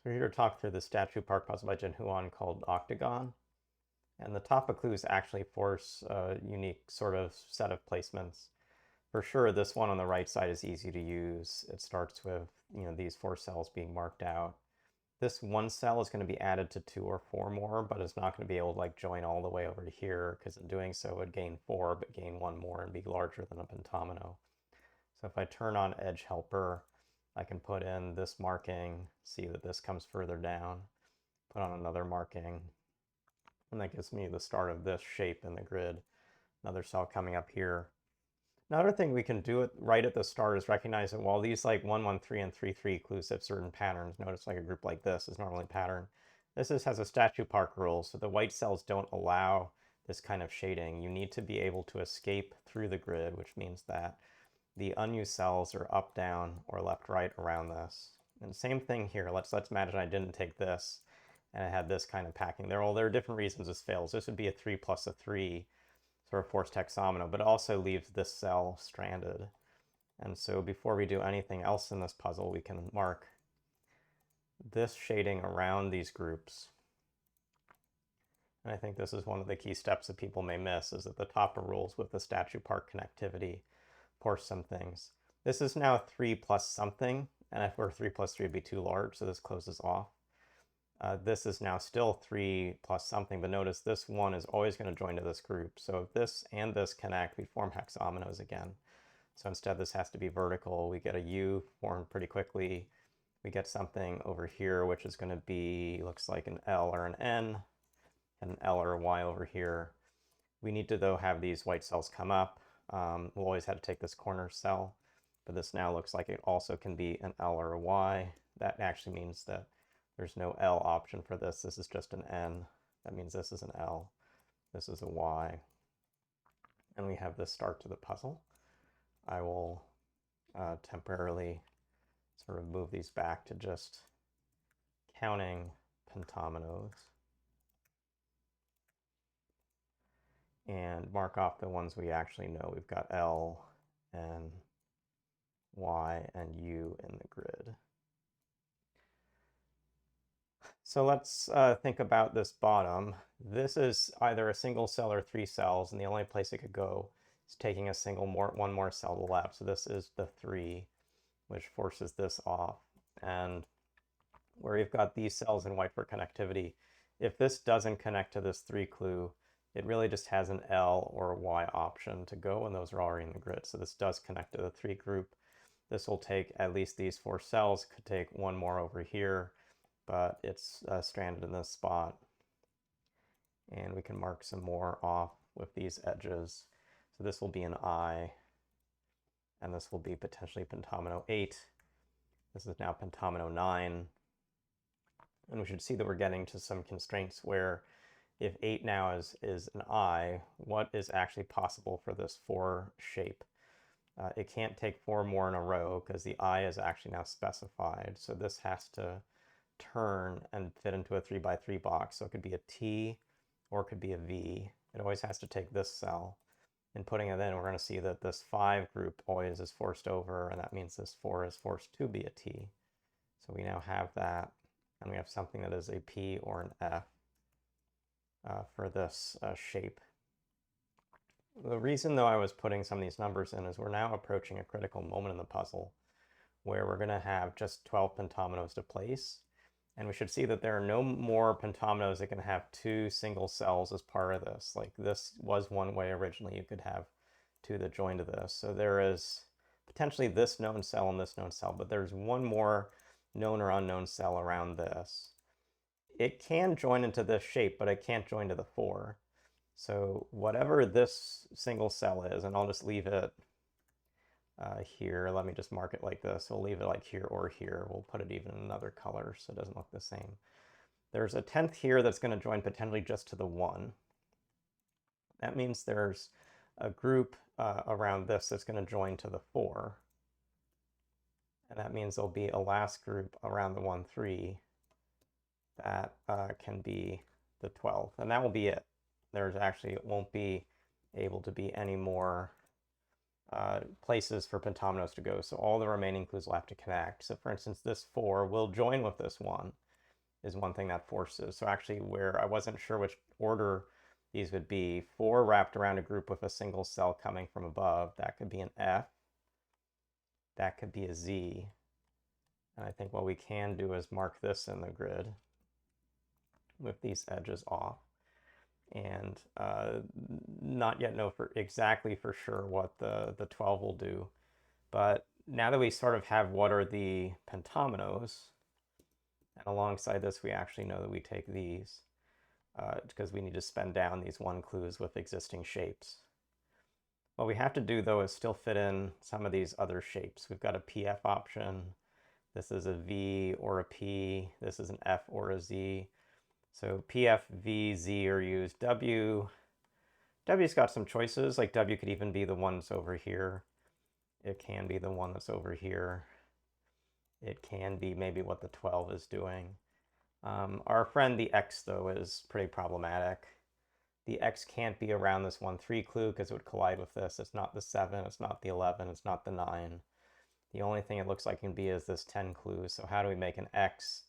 We're here to talk through the statue park puzzle by JinHoo Ahn called Octagon. And the Tapa clues actually force a unique sort of set of placements. For sure, this one on the right side is easy to use. It starts with, these 4 cells being marked out. This 1 cell is going to be added to 2 or 4 more, but it's not going to be able to like join all the way over to here, because in doing so it would gain 4, but gain 1 more and be larger than a pentomino. So if I turn on edge helper, I can put in this marking, see that this comes further down, put on another marking, and that gives me the start of this shape in the grid. Another cell coming up here. Another thing we can do it right at the start is recognize that while these like 1, 1, 3, and 3, 3 clues have certain patterns, notice like a group like this is normally pattern. This has a statue park rule, so the white cells don't allow this kind of shading. You need to be able to escape through the grid, which means that the unused cells are up, down, or left, right around this. And same thing here. Let's imagine I didn't take this and I had this kind of packing there. Well, there are different reasons this fails. This would be a 3 plus a 3 sort of forced hexamino, but it also leaves this cell stranded. And so before we do anything else in this puzzle, we can mark this shading around these groups. And I think this is one of the key steps that people may miss, is that the Tapa rules with the statue park connectivity force some things. This is now 3 plus something, and if we're 3 plus 3 would be too large, so this closes off. This is now still 3 plus something, but notice this 1 is always going to join to this group. So if this and this connect, we form hexaminos again. So instead this has to be vertical. We get a U formed pretty quickly. We get something over here, which is going to be, looks like an L or an N, and an L or a Y over here. We need to, though, have these white cells come up. We'll always have to take this corner cell, but this now looks like it also can be an L or a Y. That actually means that there's no L option for this. This is just an N. That means this is an L. This is a Y. And we have this start to the puzzle. I will temporarily sort of move these back to just counting pentominoes and mark off the ones we actually know. We've got L, N, Y, and U in the grid. So let's think about this bottom. This is either a single cell or 3 cells, and the only place it could go is taking a one more cell to the left. So this is the 3, which forces this off. And where you've got these cells in white for connectivity, if this doesn't connect to this 3 clue, it really just has an L or a Y option to go, and those are already in the grid. So this does connect to the 3 group. This will take at least these 4 cells, could take 1 more over here, but it's stranded in this spot. And we can mark some more off with these edges. So this will be an I, and this will be potentially pentomino 8. This is now pentomino 9. And we should see that we're getting to some constraints where if 8 now is an I, what is actually possible for this 4 shape? It can't take 4 more in a row because the I is actually now specified. So this has to turn and fit into a 3 by 3 box. So it could be a T or it could be a V. It always has to take this cell. And putting it in, we're going to see that this 5 group always is forced over, and that means this 4 is forced to be a T. So we now have that, and we have something that is a P or an F for this shape. The reason, though, I was putting some of these numbers in is we're now approaching a critical moment in the puzzle where we're going to have just 12 pentominoes to place. And we should see that there are no more pentominoes that can have 2 single cells as part of this. Like this was one way originally, you could have 2 that join to this. So there is potentially this known cell and this known cell, but there's 1 more known or unknown cell around this. It can join into this shape, but it can't join to the 4. So whatever this single cell is, and I'll just leave it here. Let me just mark it like this. We'll leave it like here or here. We'll put it even in another color so it doesn't look the same. There's a 10th here that's going to join potentially just to the 1. That means there's a group around this that's going to join to the 4. And that means there'll be a last group around the 1, 3 that can be the 12. And that will be it. There's actually, it won't be able to be any more places for pentominoes to go. So all the remaining clues will have to connect. So for instance, this 4 will join with this 1. is one thing that forces. So actually where I wasn't sure which order these would be, 4 wrapped around a group with a single cell coming from above, that could be an F, that could be a Z. And I think what we can do is mark this in the grid with these edges off. And not yet know exactly for sure what the 12 will do. But now that we sort of have what are the pentominoes, and alongside this we actually know that we take these, because we need to spend down these 1 clues with existing shapes. What we have to do though is still fit in some of these other shapes. We've got a PF option, this is a V or a P, this is an F or a Z. So PF, V, Z are used. W's got some choices, like W could even be the one that's over here. It can be the one that's over here. It can be maybe what the 12 is doing. Our friend the X, though, is pretty problematic. The X can't be around this 1-3 clue because it would collide with this. It's not the 7, it's not the 11, it's not the 9. The only thing it looks like it can be is this 10 clue. So how do we make an X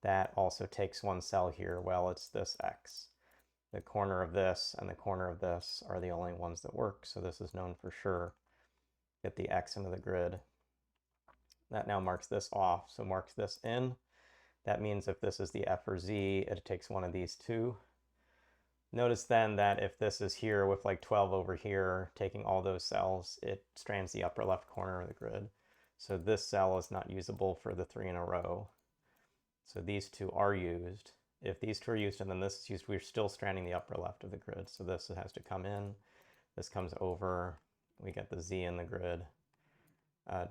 that also takes 1 cell here? Well, it's this X. The corner of this and the corner of this are the only ones that work, so this is known for sure. Get the X into the grid. That now marks this off, so marks this in. That means if this is the F or Z, it takes one of these 2. Notice then that if this is here with like 12 over here, taking all those cells, it strands the upper left corner of the grid. So this cell is not usable for the 3 in a row. So these 2 are used. If these 2 are used and then this is used, we're still stranding the upper left of the grid. So this has to come in, this comes over, we get the Z in the grid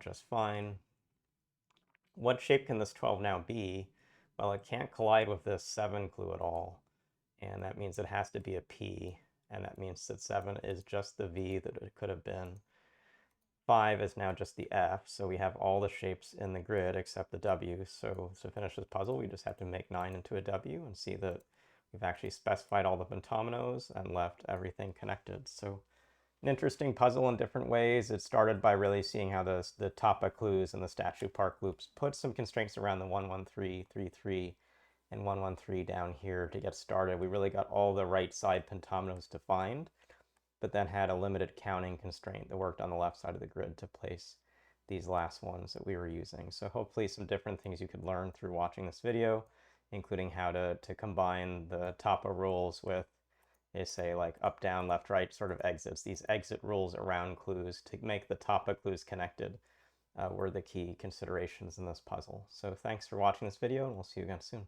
just fine. What shape can this 12 now be? Well, it can't collide with this 7 clue at all. And that means it has to be a P. And that means that 7 is just the V that it could have been. 5 is now just the F. So we have all the shapes in the grid except the W. So to finish this puzzle, we just have to make 9 into a W and see that we've actually specified all the pentominoes and left everything connected. So an interesting puzzle in different ways. It started by really seeing how the Tapa clues and the statue park loops put some constraints around the 1-1-3, 3-3, and 1-1-3 down here to get started. We really got all the right side pentominoes defined, but then had a limited counting constraint that worked on the left side of the grid to place these last ones that we were using. So hopefully some different things you could learn through watching this video, including how to combine the Tapa rules with, say, like up, down, left, right sort of exits. These exit rules around clues to make the Tapa clues connected were the key considerations in this puzzle. So thanks for watching this video, and we'll see you again soon.